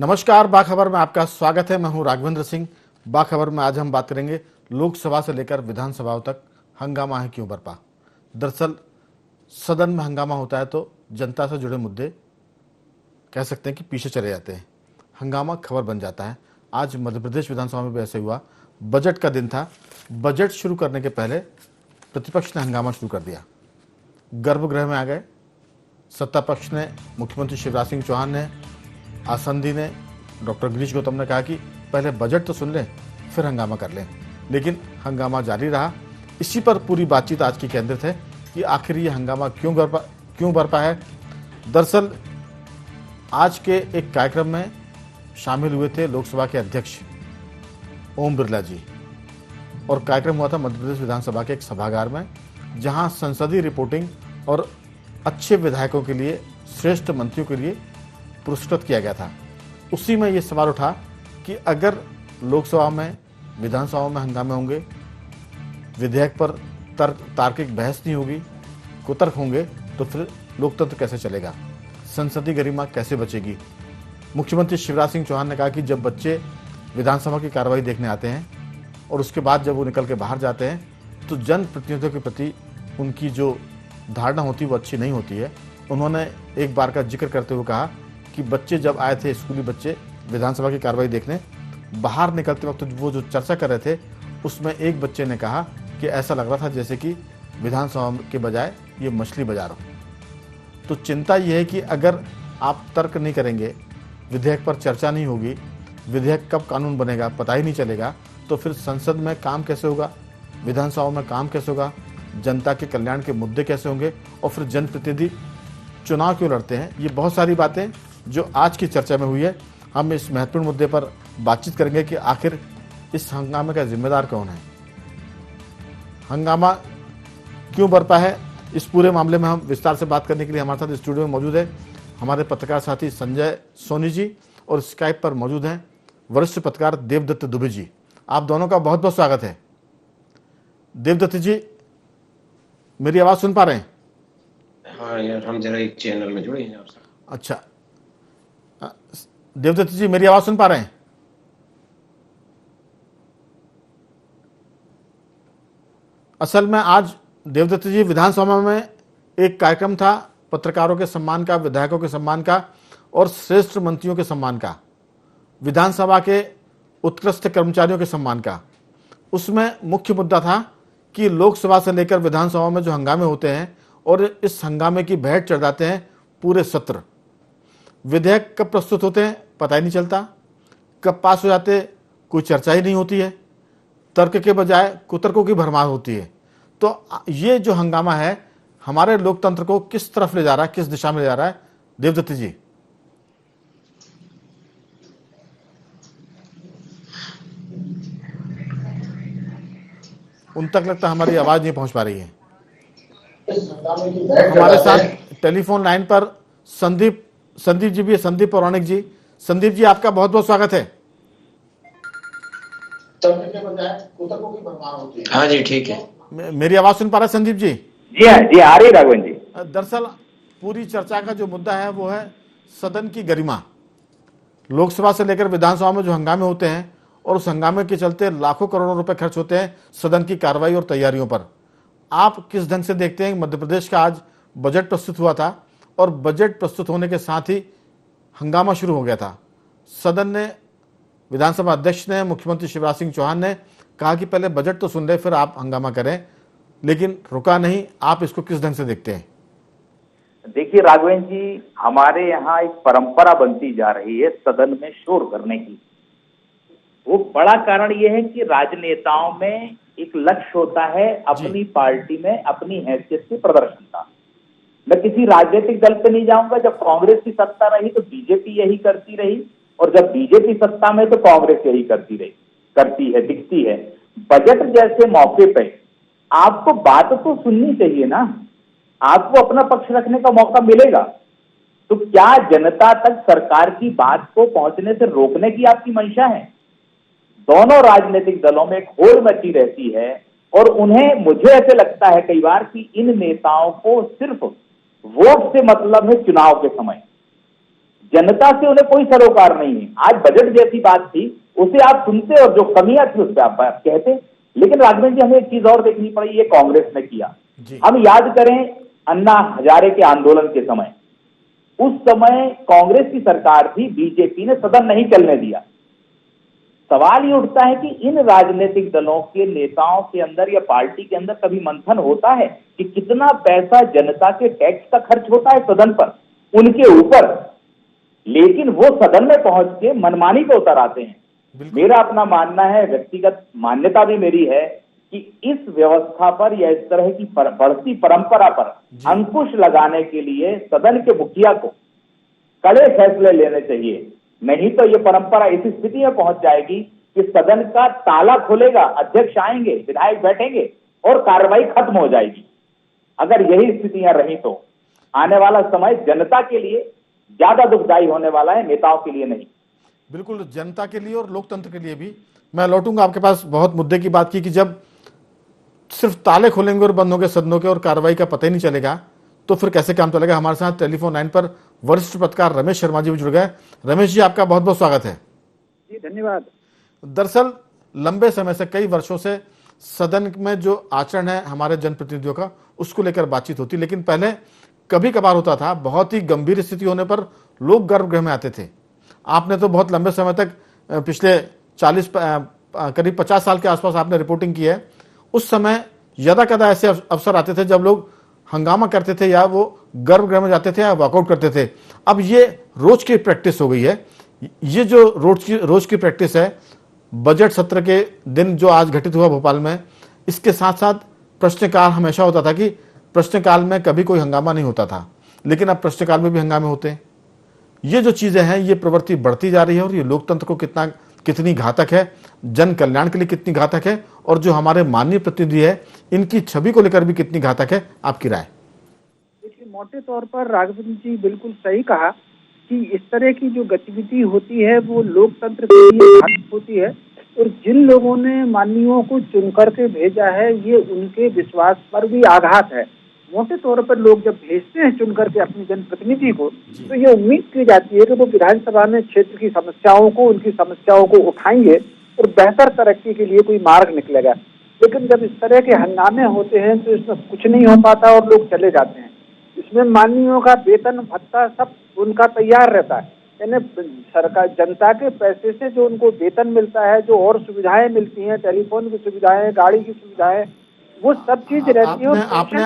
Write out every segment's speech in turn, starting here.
नमस्कार, बाखबर में आपका स्वागत है। मैं हूं राघवेंद्र सिंह। बाखबर में आज हम बात करेंगे लोकसभा से लेकर विधानसभाओं तक हंगामा है क्यों बरपा। दरअसल सदन में हंगामा होता है तो जनता से जुड़े मुद्दे कह सकते हैं कि पीछे चले जाते हैं, हंगामा खबर बन जाता है। आज मध्य प्रदेश विधानसभा में भी ऐसे हुआ। बजट का दिन था। बजट शुरू करने के पहले प्रतिपक्ष ने हंगामा शुरू कर दिया। गर्भगृह में आ गए। सत्ता पक्ष ने, मुख्यमंत्री शिवराज सिंह चौहान ने, आसंदी ने, डॉक्टर गिरीश गौतम ने कहा कि पहले बजट तो सुन लें फिर हंगामा कर लें, लेकिन हंगामा जारी रहा। इसी पर पूरी बातचीत आज की केंद्रित है कि आखिर ये हंगामा क्यों बरपा है। दरअसल आज के एक कार्यक्रम में शामिल हुए थे लोकसभा के अध्यक्ष ओम बिरला जी, और कार्यक्रम हुआ था मध्य प्रदेश विधानसभा के एक सभागार में, जहां संसदीय रिपोर्टिंग और अच्छे विधायकों के लिए, श्रेष्ठ मंत्रियों के लिए पुरस्कृत किया गया था। उसी में ये सवाल उठा कि अगर लोकसभा में, विधानसभा में हंगामे होंगे, विधेयक पर तार्किक बहस नहीं होगी, कुतर्क होंगे, तो फिर लोकतंत्र कैसे चलेगा, संसदीय गरिमा कैसे बचेगी। मुख्यमंत्री शिवराज सिंह चौहान ने कहा कि जब बच्चे विधानसभा की कार्रवाई देखने आते हैं और उसके बाद जब वो निकल के बाहर जाते हैं तो जनप्रतिनिधियों के प्रति उनकी जो धारणा होती है वो अच्छी नहीं होती है। उन्होंने एक बार का जिक्र करते हुए कहा कि बच्चे जब आए थे, स्कूली बच्चे विधानसभा की कार्रवाई देखने, बाहर निकलते वक्त वो जो चर्चा कर रहे थे उसमें एक बच्चे ने कहा कि ऐसा लग रहा था जैसे कि विधानसभा के बजाय ये मछली बाजार हो। तो चिंता ये है कि अगर आप तर्क नहीं करेंगे, विधेयक पर चर्चा नहीं होगी, विधेयक कब कानून बनेगा पता ही नहीं चलेगा, तो फिर संसद में काम कैसे होगा, विधानसभा में काम कैसे होगा, जनता के कल्याण के मुद्दे कैसे होंगे, और फिर जनप्रतिनिधि चुनाव क्यों लड़ते हैं। ये बहुत सारी बातें जो आज की चर्चा में हुई है। हम इस महत्वपूर्ण मुद्दे पर बातचीत करेंगे कि आखिर इस हंगामे का जिम्मेदार कौन है, हंगामा क्यों बरपा है। इस पूरे मामले में हम विस्तार से बात करने के लिए हमारे साथ स्टूडियो में मौजूद है हमारे पत्रकार साथी संजय सोनी जी, और स्काइप पर मौजूद हैं वरिष्ठ पत्रकार देवदत्त दुबे जी। आप दोनों का बहुत बहुत स्वागत है। देवदत्त जी, मेरी आवाज सुन पा रहे हैं? हाँ यार, हम जरा एक चैनल में जुड़े हैं आपसे। अच्छा, देवदत्त जी मेरी आवाज सुन पा रहे हैं? असल में आज देवदत्त जी विधानसभा में एक कार्यक्रम था, पत्रकारों के सम्मान का, विधायकों के सम्मान का और श्रेष्ठ मंत्रियों के सम्मान का, विधानसभा के उत्कृष्ट कर्मचारियों के सम्मान का। उसमें मुख्य मुद्दा था कि लोकसभा से लेकर विधानसभा में जो हंगामे होते हैं और इस हंगामे की भेंट चढ़ जाते हैं पूरे सत्र। विधेयक कब प्रस्तुत होते हैं पता ही नहीं चलता, कब पास हो जाते कोई चर्चा ही नहीं होती है, तर्क के बजाय कुतर्कों की भरमार होती है। तो ये जो हंगामा है हमारे लोकतंत्र को किस तरफ ले जा रहा है, किस दिशा में ले जा रहा है देवदत्त जी? उन तक लगता हमारी आवाज नहीं पहुंच पा रही है। हमारे साथ टेलीफोन लाइन पर संदीप जी भी है, संदीप पौराणिक जी। संदीप जी, आपका बहुत बहुत स्वागत है। हाँ जी, ठीक है। मेरी आवाज सुन पा रहे संदीप जी? जी हाँ जी, आ रही राघवन जी। दरअसल पूरी चर्चा का जो मुद्दा है वो है सदन की गरिमा। लोकसभा से लेकर विधानसभा में जो हंगामे होते हैं और उस हंगामे के चलते लाखों करोड़ों रुपए खर्च होते हैं सदन की कार्रवाई और तैयारियों पर। आप किस ढंग से देखते हैं? मध्य प्रदेश का आज बजट प्रस्तुत हुआ था और बजट प्रस्तुत होने के साथ ही हंगामा शुरू हो गया था। सदन ने, विधानसभा अध्यक्ष ने, मुख्यमंत्री शिवराज सिंह चौहान ने कहा कि पहले बजट तो सुन ले फिर आप हंगामा करें, लेकिन रुका नहीं। आप इसको किस ढंग से देखते हैं? देखिए राघवन जी, हमारे यहाँ एक परंपरा बनती जा रही है सदन में शोर करने की। वो बड़ा कारण ये है कि राजनेताओं में एक लक्ष्य होता है अपनी पार्टी में अपनी हैसियत के प्रदर्शन का। मैं किसी राजनीतिक दल पे नहीं जाऊंगा। जब कांग्रेस की सत्ता रही तो बीजेपी यही करती रही, और जब बीजेपी सत्ता में तो कांग्रेस यही करती है, दिखती है। बजट जैसे मौके पे आपको बात तो सुननी चाहिए ना, आपको अपना पक्ष रखने का मौका मिलेगा। तो क्या जनता तक सरकार की बात को पहुंचने से रोकने की आपकी मंशा है? दोनों राजनीतिक दलों में एक होड़ मची रहती है, और उन्हें, मुझे ऐसे लगता है कई बार कि इन नेताओं को सिर्फ वोट से मतलब है चुनाव के समय। जनता से उन्हें कोई सरोकार नहीं है। आज बजट जैसी बात थी, उसे आप सुनते और जो कमियां थी उस पर आप कहते। लेकिन राघवेंद्र जी, हमें एक चीज और देखनी पड़ी, ये कांग्रेस ने किया। हम याद करें अन्ना हजारे के आंदोलन के समय, उस समय कांग्रेस की सरकार थी, बीजेपी ने सदन नहीं चलने दिया। सवाल ये उठता है कि इन राजनीतिक दलों के नेताओं के अंदर या पार्टी के अंदर कभी मंथन होता है कि कितना पैसा जनता के टैक्स का खर्च होता है सदन पर, उनके ऊपर, लेकिन वो सदन में पहुंच के मनमानी पे उतर आते हैं। मेरा अपना मानना है, व्यक्तिगत मान्यता भी मेरी है कि इस व्यवस्था पर या इस तरह की बढ़ती परंपरा पर अंकुश लगाने के लिए सदन के मुखिया को कड़े फैसले लेने चाहिए। नहीं तो ये परंपरा इस स्थिति में पहुंच जाएगी कि सदन का ताला खुलेगा, अध्यक्ष आएंगे, विधायक बैठेंगे और कार्रवाई खत्म हो जाएगी। अगर यही स्थितियां रही तो आने वाला समय जनता के लिए ज्यादा दुखदायी होने वाला है, नेताओं के लिए नहीं। बिल्कुल, जनता के लिए और लोकतंत्र के लिए भी। मैं लौटूंगा आपके पास। बहुत मुद्दे की बात की कि जब सिर्फ ताले खोलेंगे और बंद होंगे सदनों के और कार्रवाई का पता ही नहीं चलेगा तो फिर कैसे काम चलेगा। हमारे साथ टेलीफोन लाइन पर वरिष्ठ पत्रकार रमेश शर्मा जी भी जुड़ गए। रमेश जी, आपका बहुत बहुत स्वागत है। जी धन्यवाद। दरअसल लंबे समय से, कई वर्षों से सदन में जो आचरण है हमारे जनप्रतिनिधियों का, उसको लेकर बातचीत होती, लेकिन पहले कभी कभार होता था, बहुत ही गंभीर स्थिति होने पर लोग गर्भगृह में आते थे। आपने तो बहुत लंबे समय तक, पिछले 40 करीब 50 साल के आसपास आपने रिपोर्टिंग की है। उस समय यदा कदा ऐसे अवसर आते थे जब लोग हंगामा करते थे या वो गर्भगृह में जाते थे या वॉकआउट करते थे। अब ये रोज की प्रैक्टिस हो गई है। ये जो रोज की प्रैक्टिस है, बजट सत्र के दिन जो आज घटित हुआ भोपाल में, इसके साथ साथ प्रश्नकाल हमेशा होता था कि प्रश्नकाल में कभी कोई हंगामा नहीं होता था, लेकिन अब प्रश्नकाल में भी हंगामे होते हैं। ये जो चीजें हैं, ये प्रवृत्ति बढ़ती जा रही है और ये लोकतंत्र को कितनी घातक है, जन कल्याण के लिए कितनी घातक है, और जो हमारे माननीय प्रतिनिधि है इनकी छवि को लेकर भी कितनी घातक है, आपकी राय? देखिए, मोटे तौर पर राघवेंद्र जी बिल्कुल सही कहा कि इस तरह की जो गतिविधि होती है वो लोकतंत्र के लिए घातक होती है, और जिन लोगों ने माननीयों को चुन करके भेजा है, ये उनके विश्वास पर भी आघात है। मोटे तौर पर लोग जब भेजते हैं चुन करके अपने जनप्रतिनिधि को, तो ये उम्मीद की जाती है कि वो विधानसभा में क्षेत्र की समस्याओं को, उनकी समस्याओं को उठाएंगे और बेहतर तरक्की के लिए कोई मार्ग निकलेगा। लेकिन जब इस तरह के हंगामे होते हैं तो इसमें कुछ नहीं हो पाता और लोग चले जाते हैं। इसमें माननीयों का वेतन भत्ता सब उनका तैयार रहता है, यानी सरकार जनता के पैसे से जो उनको वेतन मिलता है, जो और सुविधाएं मिलती हैं, टेलीफोन की सुविधाएं, गाड़ी की सुविधाएं, वो सब चीज रहती है। आपने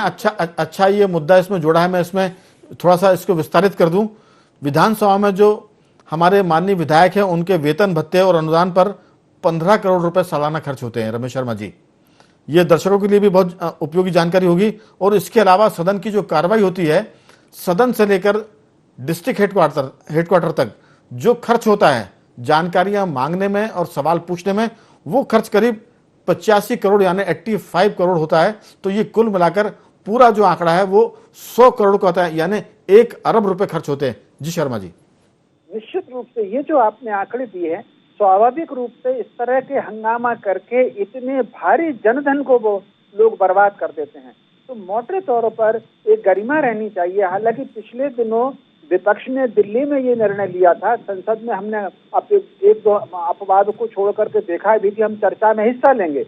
अच्छा ये मुद्दा इसमें जोड़ा है। मैं इसमें थोड़ा सा इसको विस्तारित कर दूं। विधानसभा में जो हमारे माननीय विधायक हैं, उनके वेतन भत्ते और अनुदान पर 15 करोड़ रुपए सालाना खर्च होते हैं। रमेश शर्मा जी, ये दर्शकों के लिए भी बहुत उपयोगी जानकारी होगी। और इसके अलावा सदन की जो कार्रवाई होती है, सदन से लेकर डिस्ट्रिक्ट हेडक्वार्टर तक जो खर्च होता है जानकारियां मांगने में और सवाल पूछने में, वो खर्च करीब 85 करोड़ यानी 85 करोड़ होता है। तो ये कुल मिलाकर पूरा जो आंकड़ा है वो 100 करोड़ का होता है, यानी 1 अरब रुपए खर्च होते हैं। जी शर्मा जी। निश्चित रूप से ये जो आपने आंकड़े दिए हैं, स्वाभाविक रूप से इस तरह के हंगामा करके इतने भारी जनधन को वो लोग बर्बाद कर देते हैं। तो मोटे तौर पर एक गरिमा रहनी चाहिए। हालांकि पिछले दिनों विपक्ष ने दिल्ली में ये निर्णय लिया था, संसद में हमने एक दो अपवाद को छोड़ करके देखा भी कि हम चर्चा में हिस्सा लेंगे।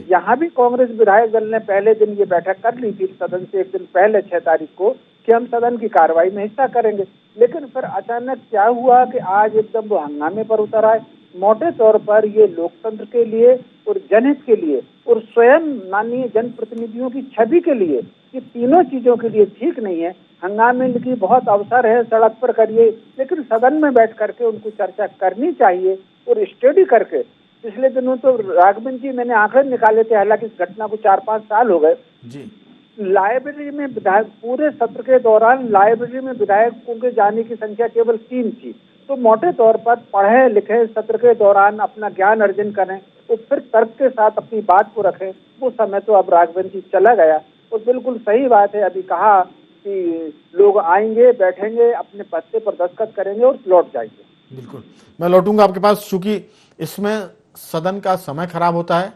यहाँ भी कांग्रेस विधायक दल ने पहले दिन ये बैठक कर ली थी, सदन से एक दिन पहले 6 तारीख को, कि हम सदन की कार्रवाई में हिस्सा करेंगे। लेकिन फिर अचानक क्या हुआ कि आज एकदम वो हंगामे पर उतर आए। मोटे तौर पर ये लोकतंत्र के लिए और जनहित के लिए और स्वयं माननीय जनप्रतिनिधियों की छवि के लिए, ये तीनों चीजों के लिए ठीक नहीं है। हंगामे की बहुत अवसर है, सड़क पर करिए, लेकिन सदन में बैठ करके उनको चर्चा करनी चाहिए और स्टडी करके। पिछले दिनों तो राघवेंद्र जी मैंने आंकड़े निकाले थे, हालांकि इस घटना को 4-5 साल हो गए जी। लाइब्रेरी में विधायक, पूरे सत्र के दौरान लाइब्रेरी में विधायकों के जाने की संख्या केवल 3 थी। तो मोटे तौर पर पढ़े लिखे सत्र के दौरान अपना ज्ञान अर्जन करें और फिर तर्क के साथ अपनी बात को रखें। वो समय तो अब राघवेंद्र जी चला गया। और बिल्कुल सही बात है, अभी कहा कि लोग आएंगे, बैठेंगे, अपने पत्ते पर दस्तखत करेंगे और लौट जाएंगे। बिल्कुल, मैं लौटूंगा आपके पास, चूंकि इसमें सदन का समय खराब होता है।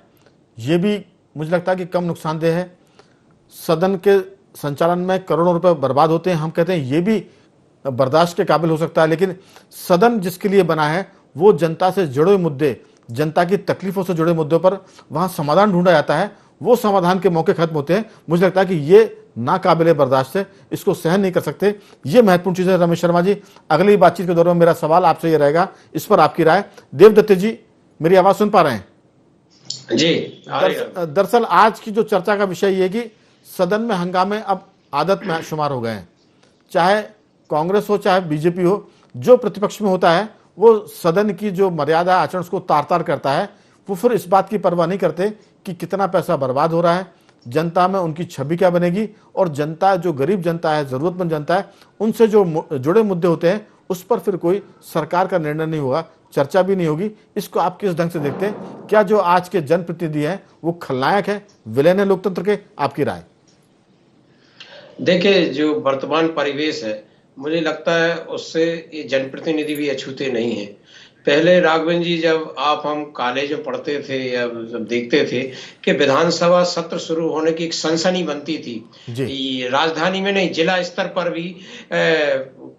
ये भी मुझे लगता है कि कम नुकसानदेह है। सदन के संचालन में करोड़ों रुपए बर्बाद होते हैं। हम कहते हैं ये भी बर्दाश्त के काबिल हो सकता है, लेकिन सदन जिसके लिए बना है वो जनता से जुड़े मुद्दे, जनता की तकलीफों से जुड़े मुद्दों पर वहां समाधान ढूंढा जाता है, वो समाधान के मौके खत्म होते हैं। मुझे लगता है कि ये नाकाबिले बर्दाश्त है, इसको सहन नहीं कर सकते। ये महत्वपूर्ण चीज है। रमेश शर्मा जी, अगली बातचीत के दौरान मेरा सवाल आपसे ये रहेगा, इस पर आपकी राय। देवदत्त जी, मेरी आवाज सुन पा रहे हैं? जी। दरअसल आज की जो चर्चा का विषय ये कि सदन में हंगामे अब आदत में शुमार हो गए हैं। चाहे कांग्रेस हो चाहे बीजेपी हो, जो प्रतिपक्ष में होता है वो सदन की जो मर्यादा आचरण उसको तार तार करता है। वो फिर इस बात की परवाह नहीं करते कि कितना पैसा बर्बाद हो रहा है, जनता में उनकी छवि क्या बनेगी, और जनता, जो गरीब जनता है, जरूरतमंद जनता है, उनसे जो जुड़े मुद्दे होते हैं उस पर फिर कोई सरकार का निर्णय नहीं होगा, चर्चा भी नहीं होगी। इसको आप किस ढंग से देखते हैं? क्या जो आज के जनप्रतिनिधि हैं वो खलनायक है, विलेन है लोकतंत्र के? आपकी राय? देखिए, जो वर्तमान परिवेश है, मुझे लगता है उससे ये जनप्रतिनिधि भी अछूते नहीं है। पहले राघवन जी, जब हम कॉलेज में पढ़ते थे या जब देखते थे कि विधानसभा सत्र शुरू होने की एक सनसनी बनती थी, ये राजधानी में नहीं, जिला स्तर पर भी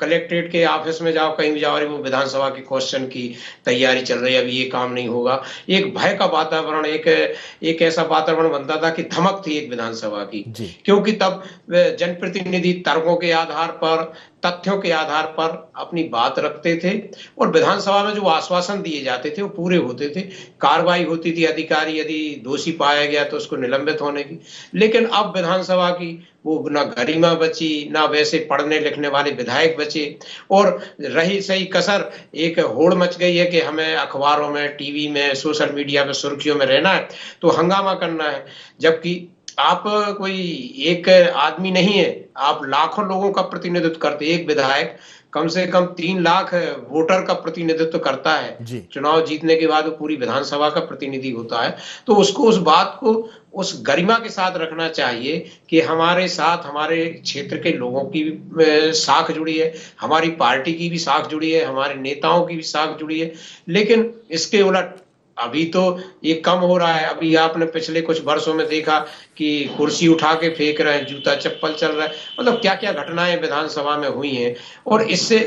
कलेक्ट्रेट के ऑफिस में जाओ, कहीं भी जाओ, वो विधानसभा के क्वेश्चन की तैयारी चल रही है, अब ये काम नहीं होगा। एक भय का वातावरण, एक ऐसा वातावरण बनता था कि धमक थी एक विधानसभा की, क्योंकि तब जनप्रतिनिधि तर्कों के आधार पर, तथ्यों के आधार पर अपनी बात रखते थे और विधानसभा में जो आश्वासन दिए जाते थे वो पूरे होते थे। कार्रवाई होती थी, अधिकारी यदि दोषी पाया गया तो उसको निलंबित होने की। लेकिन अब विधानसभा की वो ना गरिमा बची, ना वैसे पढ़ने लिखने वाले विधायक बचे, और रही सही कसर एक होड़ मच गई है कि हमें अखबारों में, टीवी में, सोशल मीडिया में सुर्खियों में रहना है तो हंगामा करना है। जबकि आप कोई एक आदमी नहीं है, आप लाखों लोगों का प्रतिनिधित्व करते। एक विधायक कम से कम 3 लाख वोटर का प्रतिनिधित्व करता है। चुनाव जीतने के बाद वो पूरी विधानसभा का प्रतिनिधि होता है। तो उसको उस बात को उस गरिमा के साथ रखना चाहिए कि हमारे साथ हमारे क्षेत्र के लोगों की भी साख जुड़ी है, हमारी पार्टी की भी साख जुड़ी है, हमारे नेताओं की भी साख जुड़ी है। लेकिन इसके उलट अभी तो ये कम हो रहा है। अभी आपने पिछले कुछ वर्षों में देखा कि कुर्सी उठा के फेंक रहे हैं, जूता चप्पल चल रहा है, मतलब क्या क्या घटनाएं विधानसभा में हुई हैं। और इससे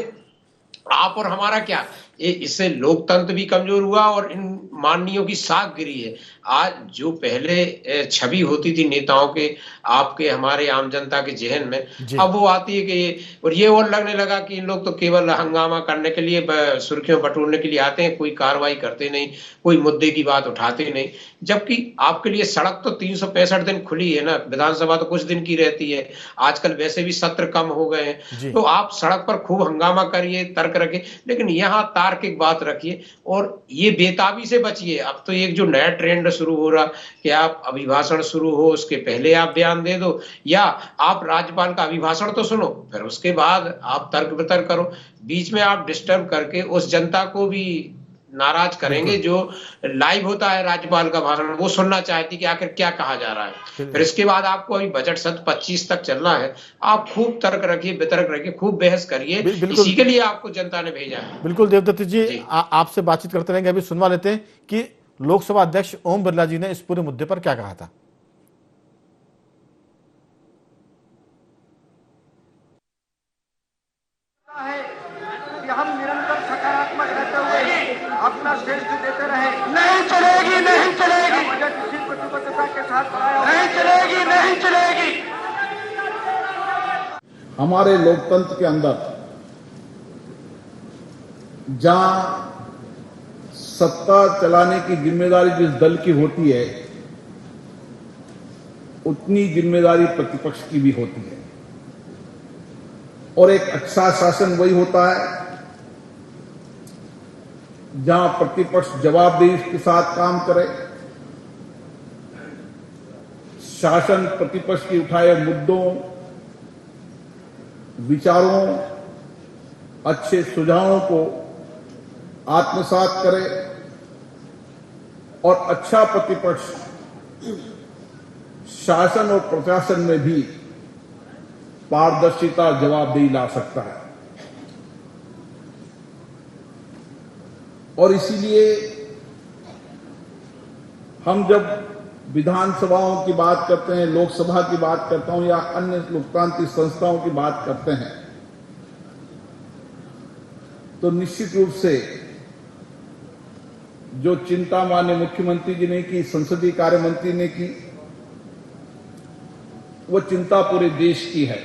आप और हमारा क्या, इससे लोकतंत्र भी कमजोर हुआ और इन माननीयों की साख गिरी है। आज जो पहले छवि होती थी नेताओं के, आपके, हमारे आम जनता के जहन में, अब वो आती है कि और ये और लगने लगा कि इन लोग तो केवल हंगामा करने के लिए, सुर्खियों बटोरने के लिए आते हैं, कोई कार्रवाई करते नहीं, कोई मुद्दे की बात उठाते नहीं। जबकि आपके लिए सड़क तो 365 दिन खुली है ना, विधानसभा तो कुछ दिन की रहती है। आजकल वैसे भी सत्र कम हो गए हैं, तो आप सड़क पर खूब हंगामा करिए, तर्क रखिए, लेकिन यहाँ तार्किक बात रखिए और ये बेताबी से बचिए। अब तो एक जो नया ट्रेंड शुरू हो रहा कि आप अभिभाषण शुरू हो उसके पहले आप बयान दे दो, या आप राज्यपाल का अभिभाषण तो सुनो फिर उसके बाद आप तर्क वितर्क करो। बीच में आप डिस्टर्ब करके उस जनता को भी नाराज करेंगे जो लाइव होता है राज्यपाल का भाषण, वो सुनना चाहती कि आखिर क्या कहा जा रहा है। फिर इसके बाद आपको अभी बजट सत्र 25 तक चलना है, आप खूब तर्क रखिए, वितर्क रखिए, खूब बहस करिए, इसी के लिए आपको जनता ने भेजा है। बिल्कुल देवदत्त जी, आपसे बातचीत करते रहेंगे। अभी सुनवा लेते हैं कि लोकसभा अध्यक्ष ओम बिरला जी ने इस पूरे मुद्दे पर क्या कहा था। हम निरंतर सकारात्मक रहते हुए अपना श्रेष्ठ देते रहे। नहीं चलेगी, नहीं चलेगी, बजट इसी प्रतिबद्धता के साथ बनाया, नहीं चलेगी, नहीं चलेगी। हमारे लोकतंत्र के अंदर जहां सत्ता चलाने की जिम्मेदारी जिस दल की होती है, उतनी जिम्मेदारी प्रतिपक्ष की भी होती है। और एक अच्छा शासन वही होता है जहां प्रतिपक्ष जवाबदेही के साथ काम करे, शासन प्रतिपक्ष की उठाए मुद्दों, विचारों, अच्छे सुझावों को आत्मसात करे और अच्छा प्रतिपक्ष शासन और प्रशासन में भी पारदर्शिता, जवाबदेही ला सकता है। और इसीलिए हम जब विधानसभाओं की बात करते हैं, लोकसभा की बात करता हूं या अन्य लोकतांत्रिक संस्थाओं की बात करते हैं, तो निश्चित रूप से जो चिंता माननीय मुख्यमंत्री जी ने की, संसदीय कार्य मंत्री ने की, वो चिंता पूरे देश की है।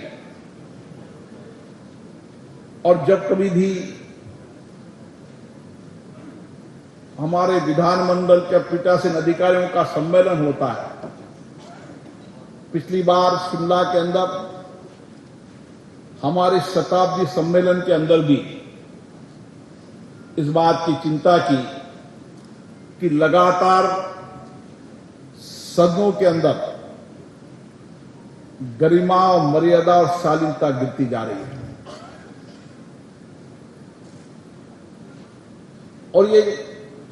और जब कभी भी हमारे विधानमंडल के पीठासीन अधिकारियों का सम्मेलन होता है, पिछली बार शिमला के अंदर हमारे शताब्दी सम्मेलन के अंदर भी इस बात की चिंता की कि लगातार सदनों के अंदर गरिमा और मर्यादा और शालीनता गिरती जा रही है। और ये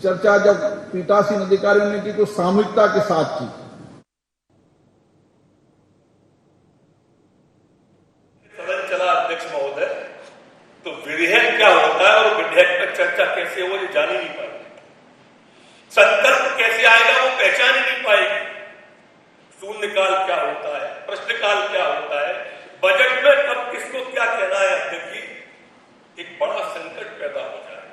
चर्चा जब पीठासीन अधिकारियों ने की तो सामूहिकता के साथ की। सदन चला अध्यक्ष महोदय, तो विधेयक क्या होता है और विधेयक पर चर्चा कैसे हो, ये जान ही नहीं पाएंगे। संकल्प कैसे आएगा वो पहचान ही नहीं पाएगी। शून्यकाल क्या होता है, प्रश्नकाल क्या होता है, बजट में कब किसको क्या कहना है, अध्यक्ष जी, एक बड़ा संकट पैदा हो जाए।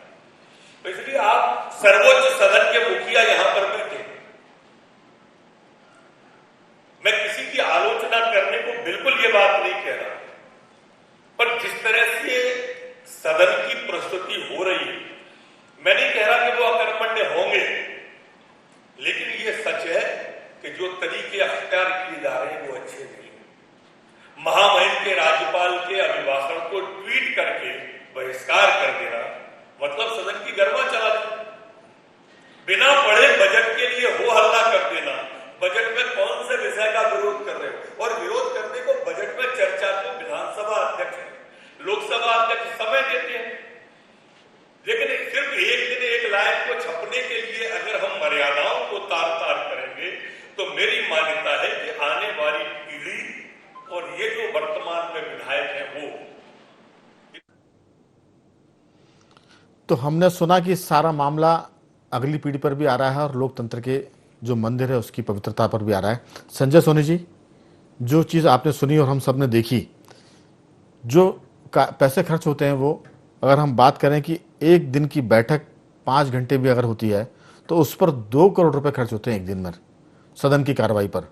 तो इसलिए आप सर्वोच्च सदन के मुखिया यहां पर बैठे, मैं किसी की आलोचना करने को बिल्कुल ये बात नहीं कह रहा, पर जिस तरह से सदन की प्रस्तुति हो रही है, मैं नहीं कह रहा कि वो अकर्मण्य होंगे, लेकिन ये सच है कि जो तरीके अख्तियार किए जा रहे हैं वो अच्छे नहीं। महामहिम के राज्यपाल के अभिभाषण को ट्वीट करके बहिष्कार कर देना मतलब सदन की गर्मा चला देना, बिना पढ़े बजट के लिए हो हल्ला कर देना। बजट में कौन से विषय का विरोध कर रहे हो, और विरोध करने को बजट में चर्चा को विधानसभा अध्यक्ष, लोकसभा अध्यक्ष समय देते हैं, लेकिन सिर्फ एक दिन एक लाइन को छपने के लिए अगर हम मर्यादाओं को तार तार करेंगे तो मेरी मान्यता है कि आने वाली पीढ़ी और ये जो वर्तमान में विधायक हैं वो। तो हमने सुना कि सारा मामला अगली पीढ़ी पर भी आ रहा है और लोकतंत्र के जो मंदिर है उसकी पवित्रता पर भी आ रहा है। संजय सोनी जी, जो चीज़ आपने सुनी और हम सब ने देखी, जो पैसे खर्च होते हैं वो, अगर हम बात करें कि एक दिन की बैठक 5 घंटे भी अगर होती है तो उस पर 2 करोड़ रुपए खर्च होते हैं एक दिन में सदन की कार्रवाई पर,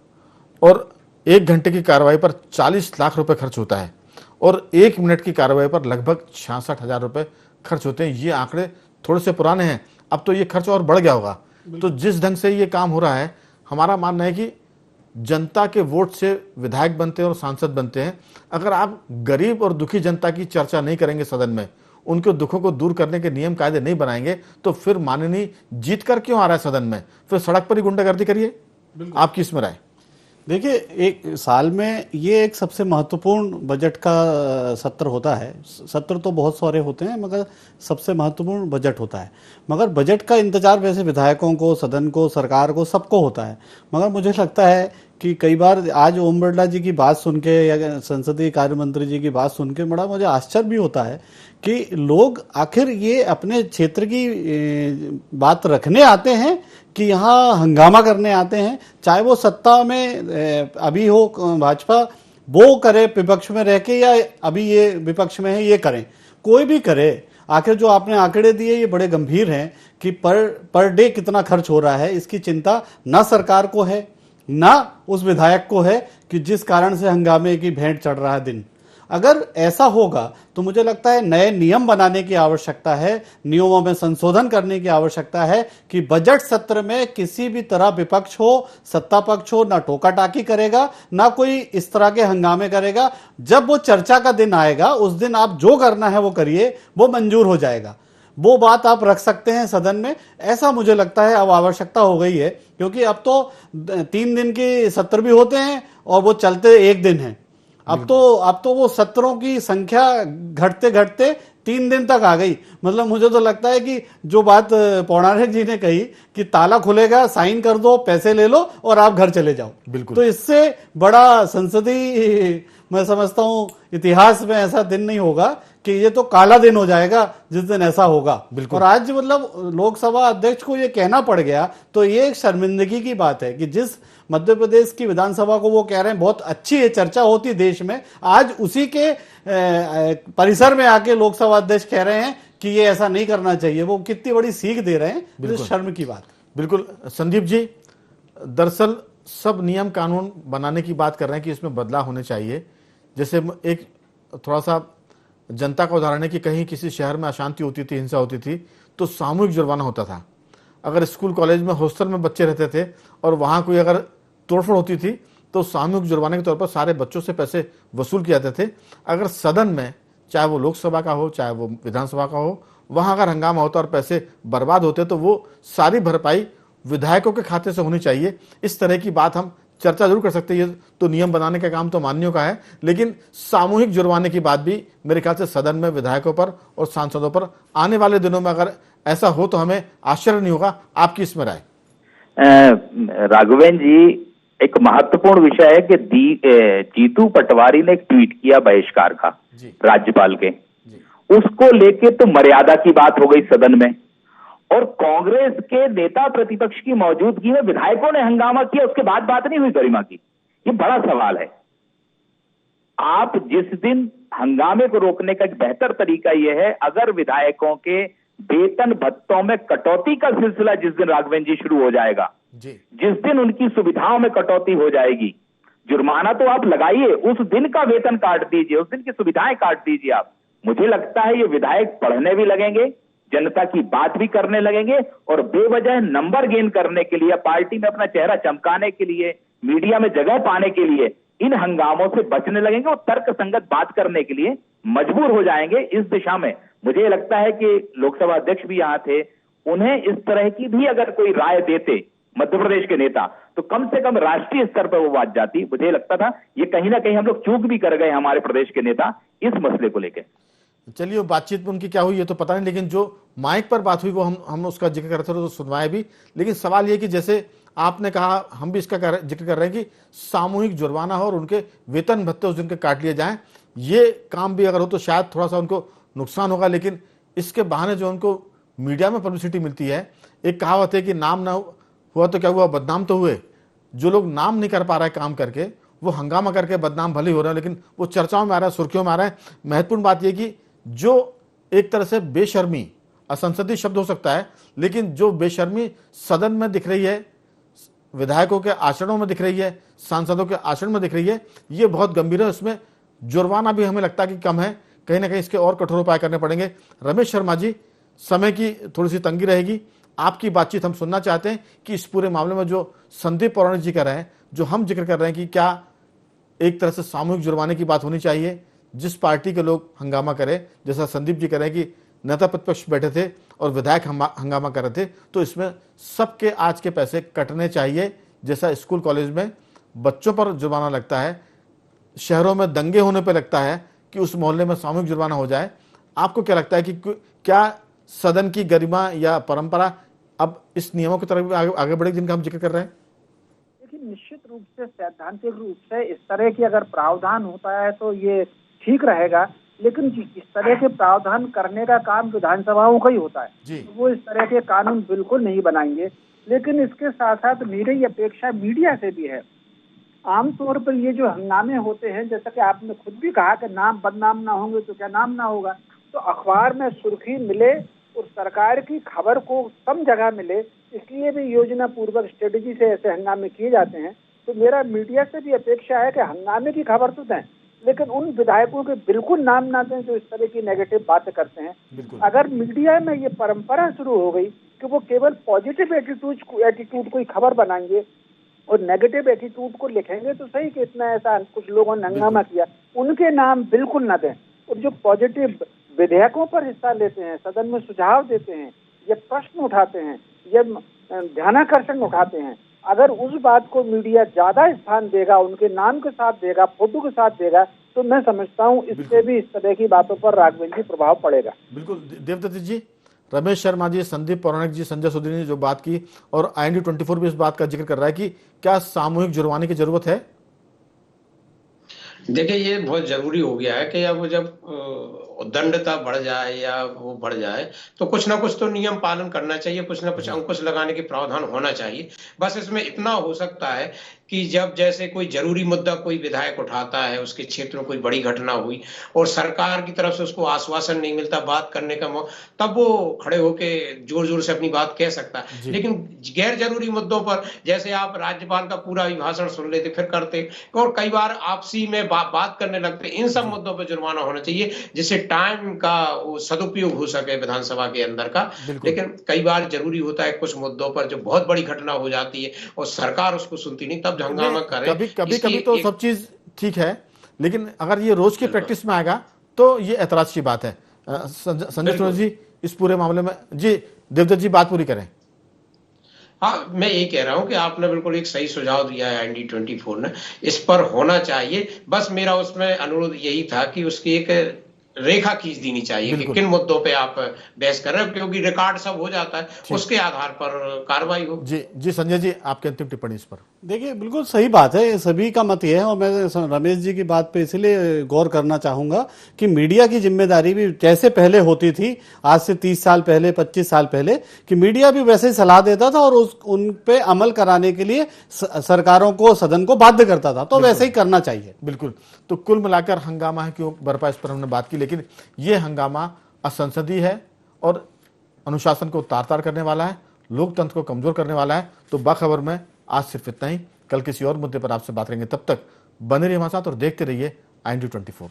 और 1 घंटे की कार्रवाई पर 40 लाख रुपए खर्च होता है, और 1 मिनट की कार्रवाई पर लगभग 66,000 रुपए खर्च होते हैं। ये आंकड़े थोड़े से पुराने हैं, अब तो ये खर्च और बढ़ गया होगा। तो जिस ढंग से ये काम हो रहा है, हमारा मानना है कि जनता के वोट से विधायक बनते हैं और सांसद बनते हैं। अगर आप गरीब और दुखी जनता की चर्चा नहीं करेंगे सदन में, उनके दुखों को दूर करने के नियम कायदे नहीं बनाएंगे, तो फिर माननीय जीत कर क्यों आ रहा है सदन में, फिर सड़क पर ही गुंडागर्दी करिए। आपकी इसमें राय? देखिए, एक साल में ये एक सबसे महत्वपूर्ण बजट का सत्र होता है। सत्र तो बहुत सारे होते हैं मगर सबसे महत्वपूर्ण बजट होता है। मगर बजट का इंतजार वैसे विधायकों को, सदन को, सरकार को, सबको होता है। मगर मुझे लगता है कि कई बार आज ओम बिरला जी की बात सुन के या संसदीय कार्य मंत्री जी की बात सुन के बड़ा मुझे आश्चर्य भी होता है कि लोग आखिर ये अपने क्षेत्र की बात रखने आते हैं कि यहाँ हंगामा करने आते हैं। चाहे वो सत्ता में अभी हो भाजपा, वो करे विपक्ष में रह के, या अभी ये विपक्ष में है ये करें, कोई भी करे। आखिर जो आपने आंकड़े दिए ये बड़े गंभीर हैं कि पर डे कितना खर्च हो रहा है, इसकी चिंता ना सरकार को है ना उस विधायक को है कि जिस कारण से हंगामे की भेंट चढ़ रहा है दिन। अगर ऐसा होगा तो मुझे लगता है नए नियम बनाने की आवश्यकता है, नियमों में संशोधन करने की आवश्यकता है कि बजट सत्र में किसी भी तरह विपक्ष हो, सत्ता पक्ष हो, ना टोका टाकी करेगा, ना कोई इस तरह के हंगामे करेगा। जब वो चर्चा का दिन आएगा उस दिन आप जो करना है वो करिए, वो मंजूर हो जाएगा, वो बात आप रख सकते हैं सदन में। ऐसा मुझे लगता है अब आवश्यकता हो गई है, क्योंकि अब तो 3 दिन के सत्र भी होते हैं और वो चलते 1 दिन है। अब तो वो सत्रों की संख्या घटते घटते 3 दिन तक आ गई। मतलब मुझे तो लगता है कि जो बात पौराणिक जी ने कही कि ताला खुलेगा, साइन कर दो, पैसे ले लो और आप घर चले जाओ, बिल्कुल, तो इससे बड़ा संसदीय मैं समझता हूं इतिहास में ऐसा दिन नहीं होगा कि ये तो काला दिन हो जाएगा जिस दिन ऐसा होगा। बिल्कुल। और आज मतलब लोकसभा अध्यक्ष को ये कहना पड़ गया तो ये एक शर्मिंदगी की बात है कि जिस मध्य प्रदेश की विधानसभा को वो कह रहे हैं बहुत अच्छी है, चर्चा होती देश में, आज उसी के परिसर में आके लोकसभा अध्यक्ष कह रहे हैं कि ये ऐसा नहीं करना चाहिए, वो कितनी बड़ी सीख दे रहे हैं, ये शर्म की बात। बिल्कुल संदीप जी, दरअसल सब नियम कानून बनाने की बात कर रहे हैं कि इसमें बदलाव होने चाहिए। जैसे एक थोड़ा सा जनता का उदाहरण है कि कहीं किसी शहर में अशांति होती थी, हिंसा होती थी, तो सामूहिक जुर्माना होता था। अगर स्कूल कॉलेज में हॉस्टल में बच्चे रहते थे और वहाँ कोई अगर तोड़फोड़ होती थी तो सामूहिक जुर्माने के तौर पर सारे बच्चों से पैसे वसूल किए जाते थे। अगर सदन में, चाहे वो लोकसभा का हो चाहे वो विधानसभा का हो, वहाँ अगर हंगामा होता और पैसे बर्बाद होते तो वो सारी भरपाई विधायकों के खाते से होनी चाहिए। इस तरह की बात हम चर्चा जरूर कर सकते हैं। ये तो नियम बनाने का काम तो मान्यों का है, लेकिन सामूहिक जुर्माने की बात भी मेरे ख्याल से सदन में विधायकों पर और सांसदों पर आने वाले दिनों में अगर ऐसा हो तो हमें आश्चर्य नहीं होगा। आपकी इसमें राय? राघवेंद्र जी, एक महत्वपूर्ण विषय है कि जीतू पटवारी ने एक ट्वीट किया बहिष्कार का राज्यपाल के, उसको लेके तो मर्यादा की बात हो गई सदन में, और कांग्रेस के नेता प्रतिपक्ष की मौजूदगी में विधायकों ने हंगामा किया, उसके बाद बात नहीं हुई गरिमा की। ये बड़ा सवाल है। आप जिस दिन हंगामे को रोकने का एक बेहतर तरीका यह है, अगर विधायकों के वेतन भत्तों में कटौती का सिलसिला जिस दिन राघवेंद्र जी शुरू हो जाएगा, जिस दिन उनकी सुविधाओं में कटौती हो जाएगी, जुर्माना तो आप लगाइए, उस दिन का वेतन काट दीजिए, उस दिन की सुविधाएं काट दीजिए आप। मुझे लगता है ये विधायक पढ़ने भी लगेंगे, जनता की बात भी करने लगेंगे, और बेवजह नंबर गेन करने के लिए, पार्टी में अपना चेहरा चमकाने के लिए, मीडिया में जगह पाने के लिए इन हंगामों से बचने लगेंगे और तर्क संगत बात करने के लिए मजबूर हो जाएंगे। इस दिशा में मुझे लगता है कि लोकसभा अध्यक्ष भी यहां थे, उन्हें इस तरह की भी अगर कोई राय देते मध्य प्रदेश के नेता, तो कम से कम राष्ट्रीय स्तर पर वो बात जाती। मुझे लगता था ये कहीं ना कहीं हम लोग चूक भी कर गए, हमारे प्रदेश के नेता, इस मसले को लेकर। चलिए, बातचीत में उनकी क्या हुई ये तो पता नहीं, लेकिन जो माइक पर बात हुई वो हम उसका जिक्र कर रहे थे तो सुनवाए भी। लेकिन सवाल ये कि जैसे आपने कहा, हम भी इसका जिक्र कर रहे हैं कि सामूहिक जुर्माना हो और उनके वेतन भत्ते उस दिन के काट लिए जाएं। ये काम भी अगर हो तो शायद थोड़ा सा उनको नुकसान होगा, लेकिन इसके बहाने जो उनको मीडिया में पब्लिसिटी मिलती है, एक कहावत है कि नाम ना हुआ तो क्या हुआ, बदनाम तो हुए। जो लोग नाम नहीं कर पा रहे काम करके, वो हंगामा करके बदनाम भले हो रहे हैं, लेकिन वो चर्चाओं में आ रहा है, सुर्खियों में आ रहा है। महत्वपूर्ण बात यह कि जो एक तरह से बेशर्मी, असंसदीय शब्द हो सकता है, लेकिन जो बेशर्मी सदन में दिख रही है, विधायकों के आचरणों में दिख रही है, सांसदों के आचरण में दिख रही है, ये बहुत गंभीर है। इसमें जुर्माना भी हमें लगता है कि कम है, कहीं ना कहीं इसके और कठोर उपाय करने पड़ेंगे। रमेश शर्मा जी, समय की थोड़ी सी तंगी रहेगी, आपकी बातचीत हम सुनना चाहते हैं कि इस पूरे मामले में जो संदीप पौराणिक जी कह रहे हैं, जो हम जिक्र कर रहे हैं कि क्या एक तरह से सामूहिक जुर्माने की बात होनी चाहिए, जिस पार्टी के लोग हंगामा करें, जैसा संदीप जी कह रहे हैं कि नेता प्रतिपक्ष बैठे थे और विधायक हंगामा कर रहे थे, तो इसमें सबके आज के पैसे कटने चाहिए। जैसा स्कूल कॉलेज में बच्चों पर जुर्माना लगता है, शहरों में दंगे होने पर लगता है कि उस मोहल्ले में सामूहिक जुर्माना हो जाए। आपको क्या लगता है कि क्या सदन की गरिमा या परंपरा अब इस नियमों की तरफ आगे बढ़ेगी जिनका हम जिक्र कर रहे हैं? देखिए, निश्चित रूप से सैद्धांतिक रूप से इस तरह की अगर प्रावधान होता है तो ये ठीक रहेगा, लेकिन इस तरह के प्रावधान करने का काम विधानसभाओं का ही होता है, तो वो इस तरह के कानून बिल्कुल नहीं बनाएंगे। लेकिन इसके साथ साथ मेरी अपेक्षा मीडिया से भी है। आमतौर पर ये जो हंगामे होते हैं, जैसा कि आपने खुद भी कहा कि नाम बदनाम ना होंगे तो क्या नाम ना होगा, तो अखबार में सुर्खी मिले और सरकार की खबर को कम जगह मिले, इसलिए भी योजना पूर्वक स्ट्रेटेजी से ऐसे हंगामे किए जाते हैं। तो मेरा मीडिया से भी अपेक्षा है कि हंगामे की खबर तो दें, लेकिन उन विधायकों के बिल्कुल नाम ना दें जो इस तरह की नेगेटिव बातें करते हैं। अगर मीडिया में ये परंपरा शुरू हो गई कि वो केवल पॉजिटिव एटीट्यूड को ही खबर बनाएंगे और नेगेटिव एटीट्यूड को लिखेंगे, तो सही कि इतना ऐसा कुछ लोगों ने हंगामा किया, उनके नाम बिल्कुल ना दें। और जो पॉजिटिव विधेयकों पर हिस्सा लेते हैं, सदन में सुझाव देते हैं, या प्रश्न उठाते हैं, या ध्यानाकर्षण उठाते हैं, अगर उस बात को मीडिया ज्यादा स्थान देगा, उनके नाम के साथ देगा, फोटो के साथ देगा, तो मैं समझता हूँ इससे भी इस तरह की बातों पर राघवेंद्र जी प्रभाव पड़ेगा। बिल्कुल देवदत्त जी, रमेश शर्मा जी, संदीप पौराणिक जी, संजय सुधीर ने जो बात की, और IND24 भी इस बात का जिक्र कर रहा है कि क्या सामूहिक जुर्माने की जरूरत है? देखिए, ये बहुत जरूरी हो गया है कि अब जब दंडता बढ़ जाए या वो बढ़ जाए, तो कुछ ना कुछ तो नियम पालन करना चाहिए, कुछ ना कुछ अंकुश लगाने के प्रावधान होना चाहिए। बस इसमें इतना हो सकता है कि जब जैसे कोई जरूरी मुद्दा कोई विधायक उठाता है, उसके क्षेत्र में कोई बड़ी घटना हुई और सरकार की तरफ से उसको आश्वासन नहीं मिलता बात करने का तब वो खड़े होके जोर जोर से अपनी बात कह सकता है। लेकिन गैर जरूरी मुद्दों पर जैसे आप राज्यपाल का पूरा अभिभाषण सुन लेते फिर करते, और कई बार आपसी में बात करने लगते, इन सब मुद्दों पर जुर्माना होना चाहिए जिससे टाइम का वो सदुपयोग हो सके विधानसभा के अंदर का। लेकिन कई बार जरूरी होता है कुछ मुद्दों पर जो बहुत बड़ी घटना हो जाती है और सरकार उसको सुनती नहीं, तब हंगामा करे। कभी तो सब चीज ठीक है, लेकिन अगर ये रोज की प्रैक्टिस में आएगा तो ये ऐतराज की बात है। संजय सोनी जी इस पूरे मामले में, जी देवदत्त जी बात पूरी करें। हाँ, मैं ये कह रहा हूं कि आपने बिल्कुल एक सही सुझाव दिया है ND24 ने, इस पर होना चाहिए। बस मेरा उसमें अनुरोध यही था कि उसकी एक रेखा खींच देनी चाहिए कि किन मुद्दों पे आप बहस कर रहे हो, क्योंकि रिकॉर्ड सब हो जाता है, उसके आधार पर कार्रवाई हो। जी संजय जी आपकी अंतिम टिप्पणी इस पर। देखिए बिल्कुल सही बात है, सभी का मत ये है, और मैं रमेश जी की बात पे इसलिए गौर करना चाहूंगा कि मीडिया की जिम्मेदारी भी जैसे पहले होती थी, आज से 30 साल पहले 25 साल पहले, कि मीडिया भी वैसे ही सलाह देता था और उन पे अमल कराने के लिए सरकारों को, सदन को बाध्य करता था, तो वैसे ही करना चाहिए। बिल्कुल। तो कुल मिलाकर हंगामा है क्यों बरपा, इस पर हमने बात की, लेकिन यह हंगामा असंसदीय है और अनुशासन को तार-तार करने वाला है, लोकतंत्र को कमजोर करने वाला है। तो बाखबर में आज सिर्फ इतना ही, कल किसी और मुद्दे पर आपसे बात करेंगे। तब तक बने रहिए हमारे साथ और देखते रहिए IND24।